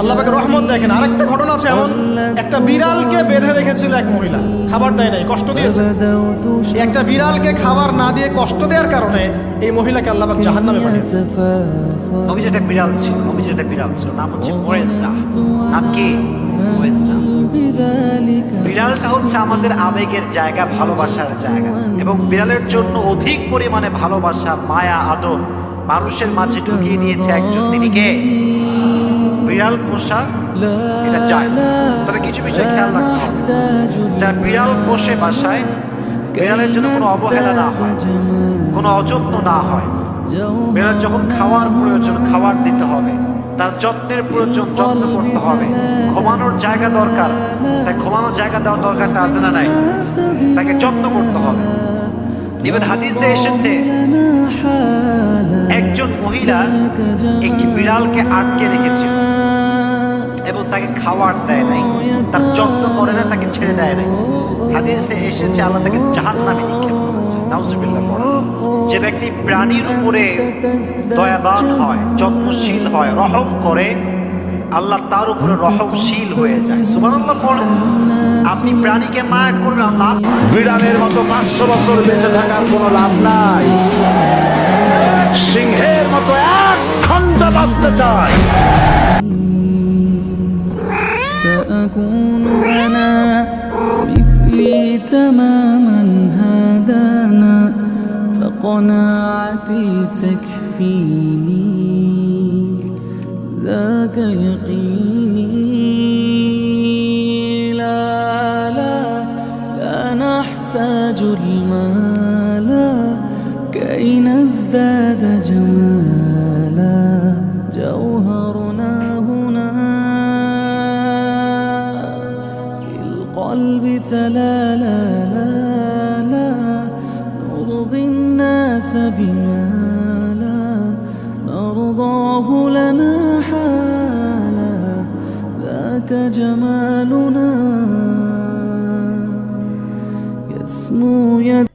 আল্লাহ পাকের রহমত দেখেন। আরেকটা ঘটনা আছে এমন, একটা বিড়ালকে বেঁধে রেখেছিল এক মহিলা, খাবার দেয় নাই, কষ্ট দিয়েছে। একটা বিড়ালকে খাবার না দিয়ে কষ্ট দেওয়ার কারণে এই মহিলাকে আল্লাহ পাক জাহান্নামে পাঠিয়েছে। নবীজি একটা বিড়াল ছিল, নবীজি একটা বিড়াল ছিল, নাম হচ্ছে মুয়েজ্জা। নাম কি? মুয়েজ্জা। বিড়ালটা হচ্ছে আমাদের আবেগের জায়গা, ভালোবাসার জায়গা, এবং বিড়ালের জন্য অধিক পরিমাণে ভালোবাসা, মায়া, আদর মানুষের মাঝে ঢুকিয়ে দিয়েছে একজন। তিনি কে? বিড়াল পোষা এটা জায়েজ, তবে কিছু বিষয় খেয়াল রাখতে হবে। যারা বিড়াল পোষে বাসায়, বিড়ালের জন্য কোনো অবহেলা না হয়, কোনো অযত্ন না হয়। বিড়াল যখন খাওয়ার প্রয়োজন খাবার দিতে হবে, তার যত্নের প্রয়োজন যত্ন করতে হবে। ঘুমানোর জায়গা দরকার, তাই ঘুমানোর জায়গা দেওয়ার দরকারটা আছে না নাই? তাকে যত্ন করতে হবে। ইভেন হাদিসে এসেছে একজন মহিলা একটি বিড়ালকে আটকে রেখেছিল এবং তাকে খাবার দেয় নাই, তার যত্ন করে না, তাকে ছেড়ে দেয় নাই। হাদিসে এসেছে আল্লাহ তাকে জাহান্নামে নিক্ষেপ করেছে। নাউজুবিল্লাহ পড়া। যে ব্যক্তি প্রাণীর উপরে দয়াবান হয়, যত্নশীল হয়, রহম করে, আল্লাহ তার উপরে রহমশীল হয়ে যায়। সুবহানাল্লাহ পড়েন। আপনি প্রাণীকে মায়া করবেন, আল্লাহ বিড়ালের মতো 500 বছর বেঁচে থাকার কোনো লাভ নাই। সিংহের মতো এক ঘন্টা বাঁচতে চাই। سأكون أنا مثلي تماما هدانا فقناعتي تكفيني ذاك يقيني لا لا لا نحتاج المال كي نزداد جمالا جوهرنا هنا في القلب تلالا لا لا نرضي الناس بما لا نرضاه لنا حالا ذاك جمالنا يسمو يد